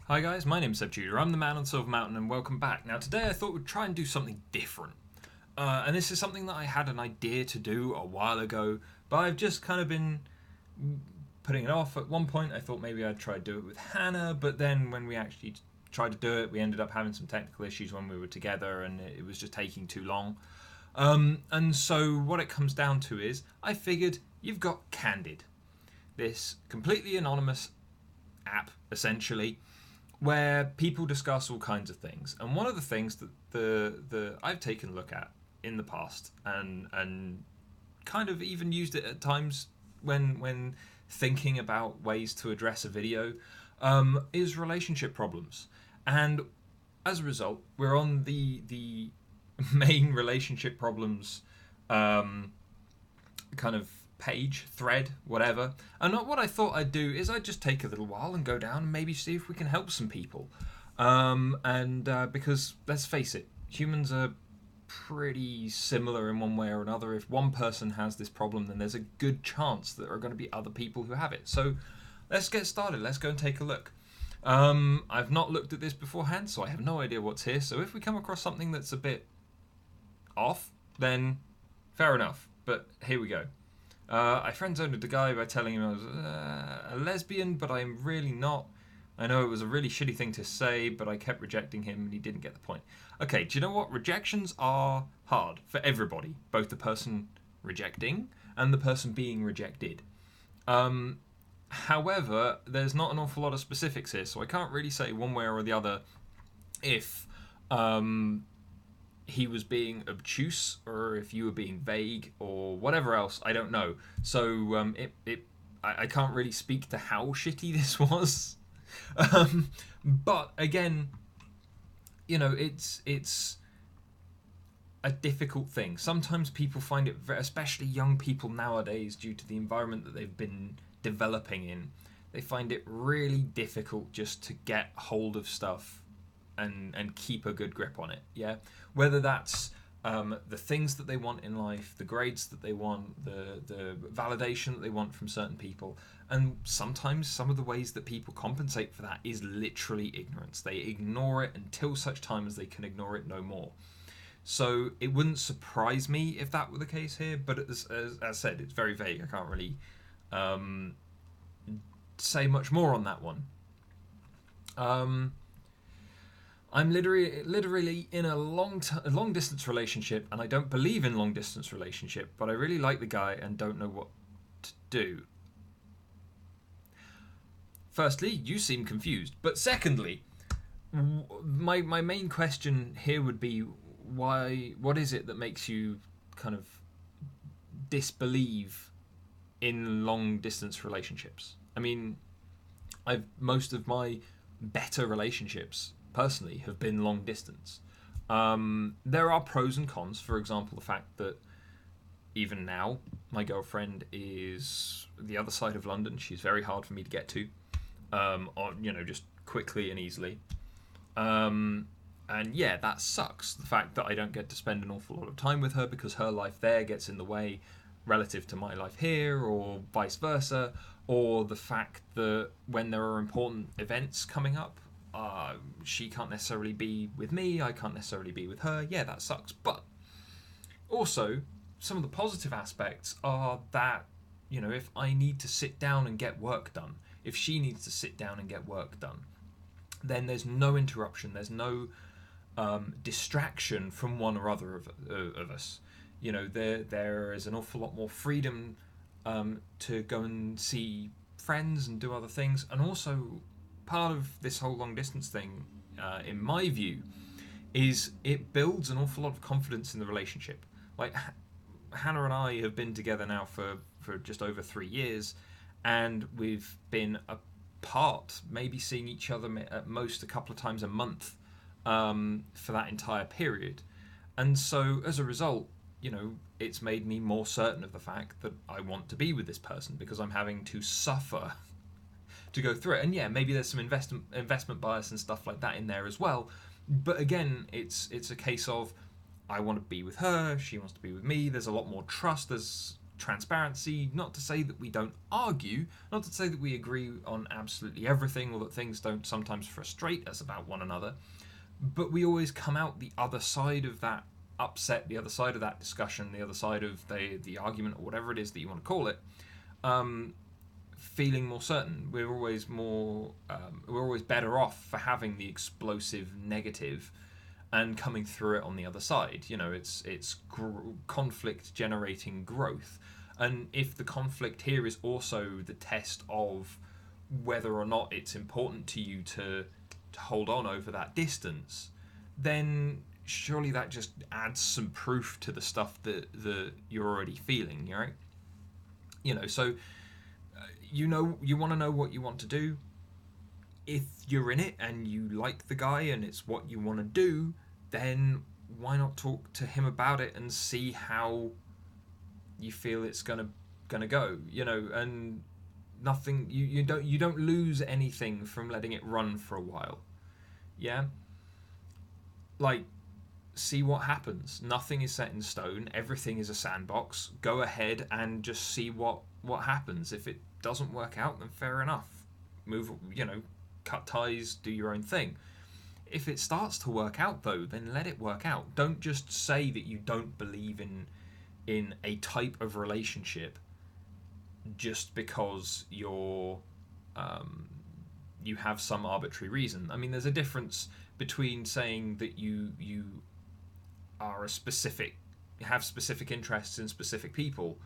Hi guys, my name's Seb Tudor. I'm the man on Silver Mountain, and welcome back. Now today I thought we'd try and do something different. And this is something that I had an idea to do a while ago, but I've just kind of been putting it off. At one point I thought maybe I'd try to do it with Hannah, but then when we actually tried to do it, we ended up having some technical issues when we were together, and it was just taking too long. And so what it comes down to is, I figured you've got Candid, this completely anonymous app, essentially, where people discuss all kinds of things. And one of the things that the I've taken a look at in the past, and kind of even used it at times when thinking about ways to address a video, is relationship problems. And as a result, we're on the main relationship problems kind of page, thread, whatever. And what I thought I'd do is I'd just take a little while and go down and maybe see if we can help some people. Because let's face it, humans are pretty similar in one way or another. If one person has this problem, then there's a good chance that there are going to be other people who have it. So let's get started. Let's go and take a look. I've not looked at this beforehand, so I have no idea what's here. So if we come across something that's a bit off, then fair enough. But here we go. I friend-zoned the guy by telling him I was a lesbian, but I'm really not. I know it was a really shitty thing to say, but I kept rejecting him and he didn't get the point. Okay, do you know what? Rejections are hard for everybody, both the person rejecting and the person being rejected. However, there's not an awful lot of specifics here, so I can't really say one way or the other if he was being obtuse or if you were being vague or whatever else. I don't know. So I can't really speak to how shitty this was. But again, you know, it's a difficult thing. Sometimes people find it, especially young people nowadays, due to the environment that they've been developing in, they find it really difficult just to get hold of stuff and keep a good grip on it. Yeah, whether that's the things that they want in life, the grades that they want, the validation that they want from certain people. And sometimes some of the ways that people compensate for that is literally ignorance. They ignore it until such time as they can ignore it no more. So it wouldn't surprise me if that were the case here, but as I said, it's very vague. I can't really say much more on that one. I'm literally in a long distance relationship, and I don't believe in long distance relationship, but I really like the guy and don't know what to do. Firstly, you seem confused, but secondly, my main question here would be what is it that makes you kind of disbelieve in long distance relationships? I mean, most of my better relationships personally have been long distance. There are pros and cons. For example, the fact that even now my girlfriend is the other side of London. She's very hard for me to get to, just quickly and easily. And yeah, that sucks. The fact that I don't get to spend an awful lot of time with her because her life there gets in the way relative to my life here, or vice versa, or the fact that when there are important events coming up, she can't necessarily be with me, I can't necessarily be with her. Yeah, that sucks. But also, some of the positive aspects are that, you know, if I need to sit down and get work done, if she needs to sit down and get work done, then there's no interruption, there's no distraction from one or other of us. You know, there is an awful lot more freedom to go and see friends and do other things. And also, part of this whole long distance thing, in my view, is it builds an awful lot of confidence in the relationship. Like, Hannah and I have been together now for just over 3 years, and we've been apart, maybe seeing each other at most a couple of times a month for that entire period. And so as a result, you know, it's made me more certain of the fact that I want to be with this person, because I'm having to suffer to go through it. And yeah, maybe there's some investment bias and stuff like that in there as well. But again, it's a case of I want to be with her, she wants to be with me. There's a lot more trust. There's transparency, not to say that we don't argue, not to say that we agree on absolutely everything or that things don't sometimes frustrate us about one another, but we always come out the other side of that upset, the other side of that discussion, the other side of the argument, or whatever it is that you want to call it, feeling more certain. We're always better off for having the explosive negative and coming through it on the other side. It's conflict generating growth, and if the conflict here is also the test of whether or not it's important to you to hold on over that distance, then surely that just adds some proof to the stuff that you're already feeling, right? So you want to know what you want to do. If you're in it and you like the guy and it's what you want to do, then why not talk to him about it and see how you feel it's gonna go, and nothing, you don't lose anything from letting it run for a while. Yeah, like, see what happens. Nothing is set in stone. Everything is a sandbox. Go ahead and just see what happens. If it doesn't work out, then fair enough. Move, cut ties, do your own thing. If it starts to work out, though, then let it work out. Don't just say that you don't believe in a type of relationship just because you have some arbitrary reason. I mean, there's a difference between saying that you are have specific interests in specific people,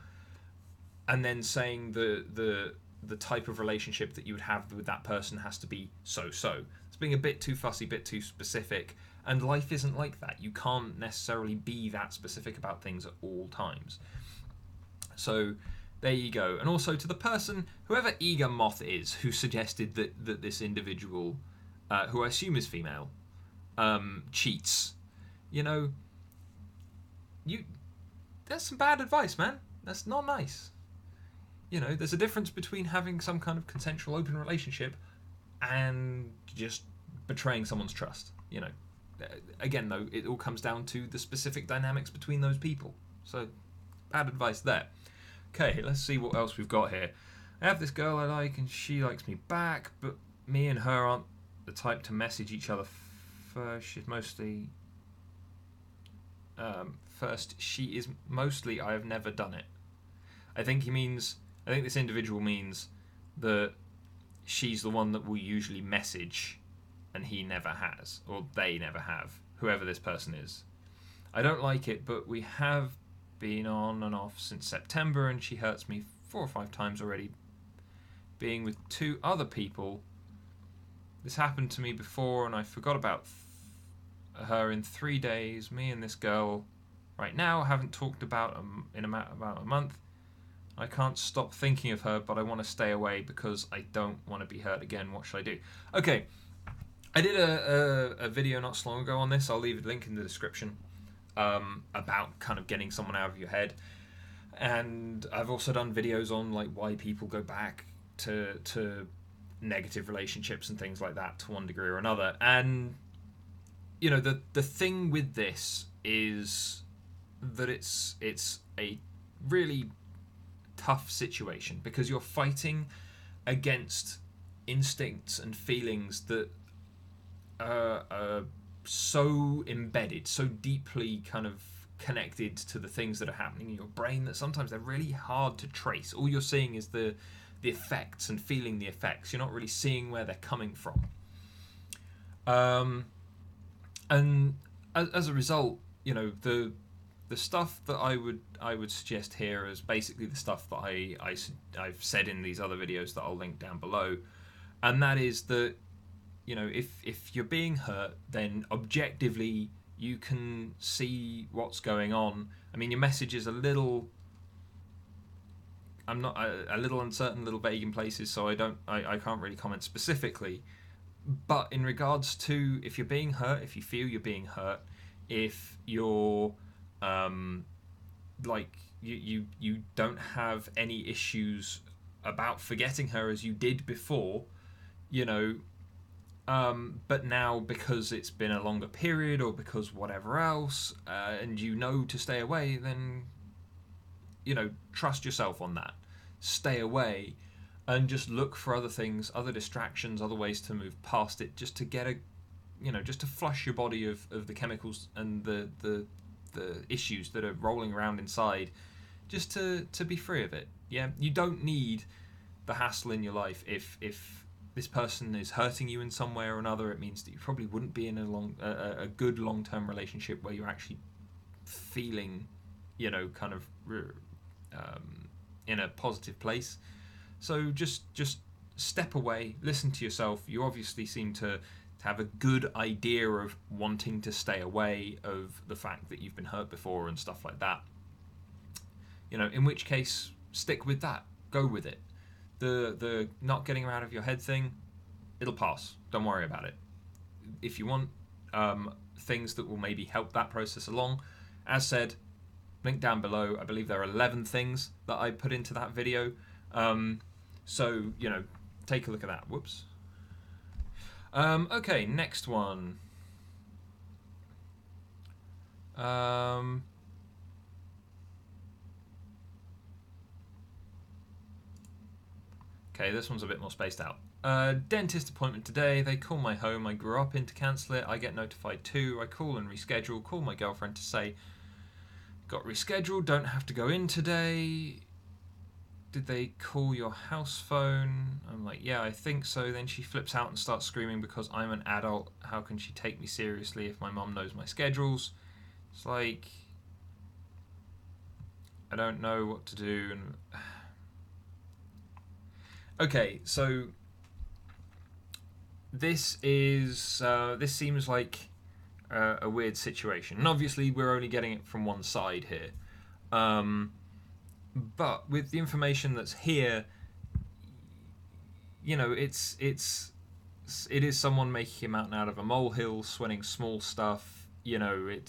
and then saying the type of relationship that you would have with that person has to be so. It's being a bit too fussy, bit too specific, and life isn't like that. You can't necessarily be that specific about things at all times. So there you go. And also, to the person, whoever Eager Moth is, who suggested that this individual, who I assume is female, cheats, that's some bad advice, man. That's not nice. There's a difference between having some kind of consensual open relationship and just betraying someone's trust. Again, though, it all comes down to the specific dynamics between those people. So, bad advice there. Okay, let's see what else we've got here. I have this girl I like and she likes me back, but me and her aren't the type to message each other first. She is mostly I have never done it. I think this individual means that she's the one that will usually message and he never has, or they never have, whoever this person is. I don't like it, but we have been on and off since September and she hurts me 4 or 5 times already. Being with 2 other people, this happened to me before and I forgot about her in 3 days. Me and this girl right now haven't talked about about a month. I can't stop thinking of her, but I want to stay away because I don't want to be hurt again. What should I do? Okay, I did a video not so long ago on this. I'll leave a link in the description about kind of getting someone out of your head. And I've also done videos on like why people go back to negative relationships and things like that to one degree or another. And the thing with this is that it's a really tough situation because you're fighting against instincts and feelings that are so embedded, so deeply kind of connected to the things that are happening in your brain that sometimes they're really hard to trace. All you're seeing is the effects and feeling the effects. You're not really seeing where they're coming from. And as a result, the stuff that I would suggest here is basically the stuff that I've said in these other videos that I'll link down below, and that is that if you're being hurt, then objectively you can see what's going on. I mean, your message is a little uncertain, a little vague in places, so I can't really comment specifically. But in regards to if you're being hurt, if you feel you're being hurt, if you're you don't have any issues about forgetting her as you did before, but now because it's been a longer period or because whatever else, and to stay away, then trust yourself on that. Stay away and just look for other things, other distractions, other ways to move past it, just to get just to flush your body of the chemicals and the issues that are rolling around inside, just to be free of it. Yeah, you don't need the hassle in your life. If this person is hurting you in some way or another, it means that you probably wouldn't be in a good long-term relationship where you're actually feeling, kind of in a positive place. So just step away, listen to yourself. You obviously seem to have a good idea of wanting to stay away, of the fact that you've been hurt before and stuff like that. In which case, stick with that. Go with it. The not getting out of your head thing, it'll pass. Don't worry about it. If you want things that will maybe help that process along, as said, link down below. I believe there are 11 things that I put into that video. So, take a look at that. Whoops. Okay, next one. Okay, this one's a bit more spaced out. Dentist appointment today. They call my home. I grew up in to cancel it. I get notified too. I call and reschedule. Call my girlfriend to say, got rescheduled. Don't have to go in today. Did they call your house phone? I'm like, yeah, I think so. Then she flips out and starts screaming because I'm an adult. How can she take me seriously if my mom knows my schedules? It's like, I don't know what to do. And okay, so this seems like a weird situation, and obviously we're only getting it from one side here. But with the information that's here, it is someone making a mountain out of a molehill, swinging small stuff. But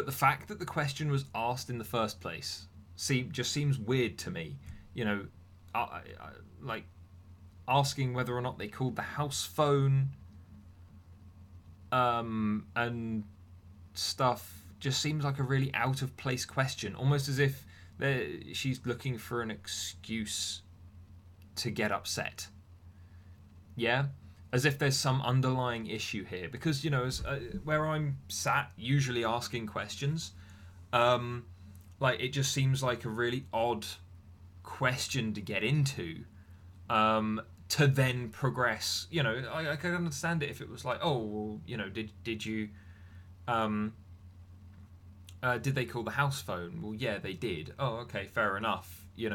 the fact that the question was asked in the first place just seems weird to me. Like asking whether or not they called the house phone, and stuff. Just seems like a really out of place question, almost as if she's looking for an excuse to get upset. Yeah, as if there's some underlying issue here, because where I'm sat usually asking questions, like it just seems like a really odd question to get into, to then progress. I could understand it if it was like, oh, well, did you did they call the house phone? Well, yeah, they did. Oh, okay, fair enough. You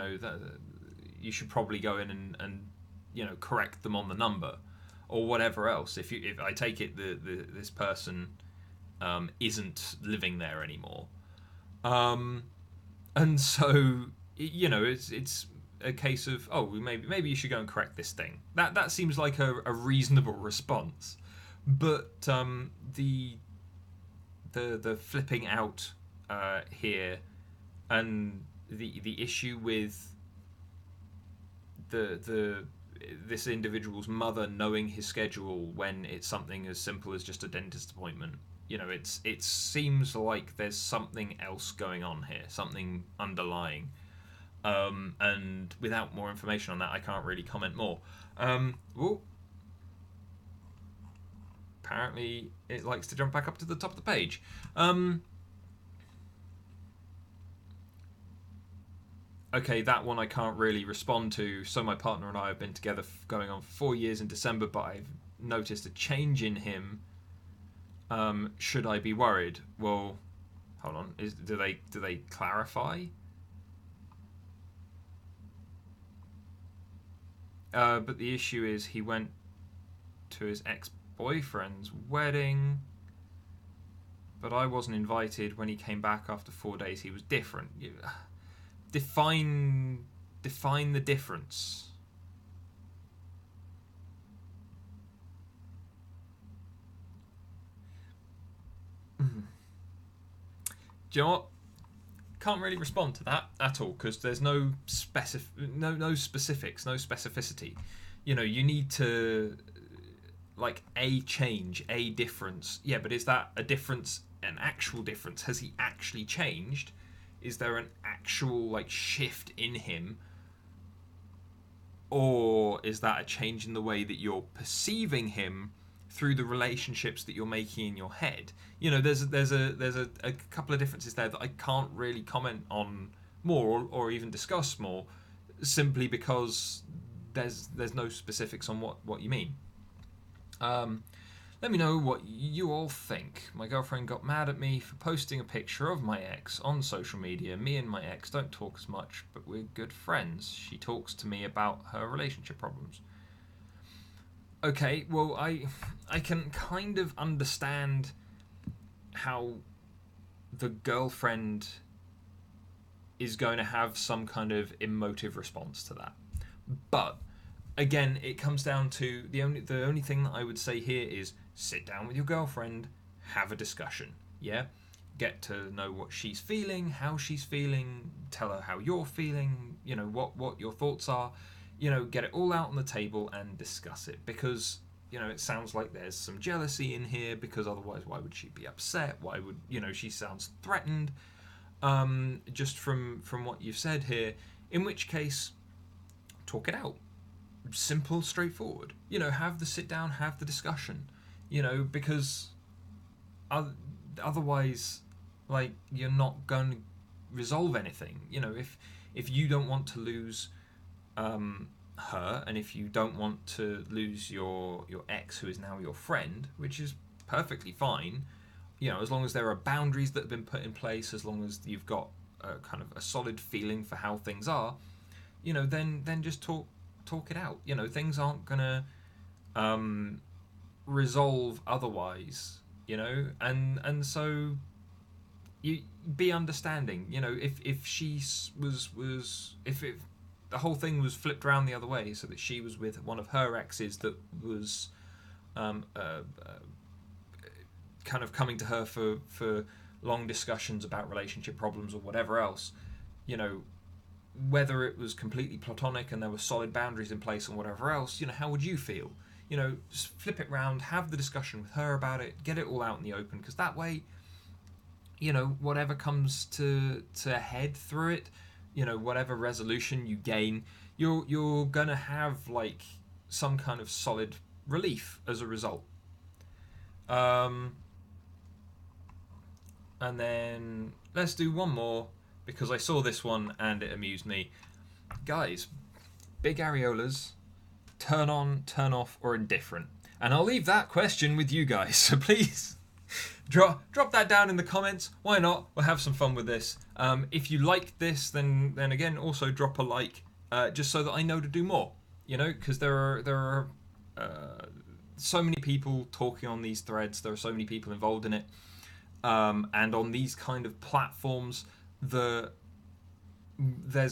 should probably go in and correct them on the number, or whatever else. If I take it this person isn't living there anymore, and so it's a case of, oh, maybe you should go and correct this thing. That seems like a reasonable response, but the flipping out here, and the issue with this individual's mother knowing his schedule when it's something as simple as just a dentist appointment. It seems like there's something else going on here, something underlying. And without more information on that, I can't really comment more. Apparently, it likes to jump back up to the top of the page. Okay, that one I can't really respond to. So my partner and I have been together going on for 4 years in December, but I've noticed a change in him. Should I be worried? Well, hold on. Do they clarify? But the issue is he went to his ex-boyfriend's wedding, but I wasn't invited. When he came back after 4 days, he was different. Define the difference. Do you know what? Can't really respond to that at all, because there's no specifics, no specificity. You need to, like, a change, a difference. Yeah, but is that a difference an actual difference? Has he actually changed? Is there an actual like shift in him? Or is that a change in the way that you're perceiving him through the relationships that you're making in your head? You know, there's a couple of differences there that I can't really comment on more or even discuss more, simply because there's no specifics on what you mean. Let me know what you all think. My girlfriend got mad at me for posting a picture of my ex on social media. Me and my ex don't talk as much, but we're good friends. She talks to me about her relationship problems. Okay, well, I can kind of understand how the girlfriend is going to have some kind of emotive response to that. But again, it comes down to the only thing that I would say here is sit down with your girlfriend, have a discussion. Yeah, get to know what she's feeling, how she's feeling, tell her how you're feeling. You know what your thoughts are. You know, get it all out on the table and discuss it, because you know it sounds like there's some jealousy in here, because otherwise why would she be upset? Why would, you know, she sounds threatened just from what you've said here, in which case talk it out. Simple, straightforward. You know, have the sit down, have the discussion. You know, because otherwise, like, you're not going to resolve anything. You know, if you don't want to lose her, and if you don't want to lose your ex, who is now your friend, which is perfectly fine. You know, as long as there are boundaries that have been put in place, as long as you've got a kind of a solid feeling for how things are, you know, then just talk it out. You know, things aren't gonna resolve otherwise. You know, and so you be understanding. You know, if she was if the whole thing was flipped around the other way, so that she was with one of her exes that was kind of coming to her for long discussions about relationship problems or whatever else, you know, whether it was completely platonic and there were solid boundaries in place and whatever else, you know, how would you feel? You know, just flip it round, have the discussion with her about it, get it all out in the open, because that way, you know, whatever comes to head through it, you know, whatever resolution you gain, you're gonna have like some kind of solid relief as a result. And then let's do one more, because I saw this one and it amused me. Guys, big areolas, turn on, turn off, or indifferent? And I'll leave that question with you guys, so please drop that down in the comments. Why not? We'll have some fun with this. If you liked this, then again, also drop a like, just so that I know to do more. You know, because there are so many people talking on these threads. There are so many people involved in it. And on these kind of platforms, there's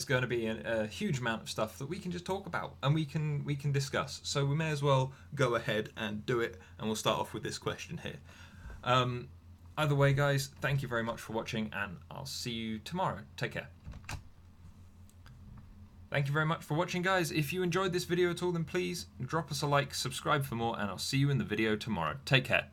going to be a huge amount of stuff that we can just talk about and we can discuss. So we may as well go ahead and do it, and we'll start off with this question here. Either way, guys, thank you very much for watching, and I'll see you tomorrow. Take care. Thank you very much for watching, guys. If you enjoyed this video at all, then please drop us a like, subscribe for more, and I'll see you in the video tomorrow. Take care.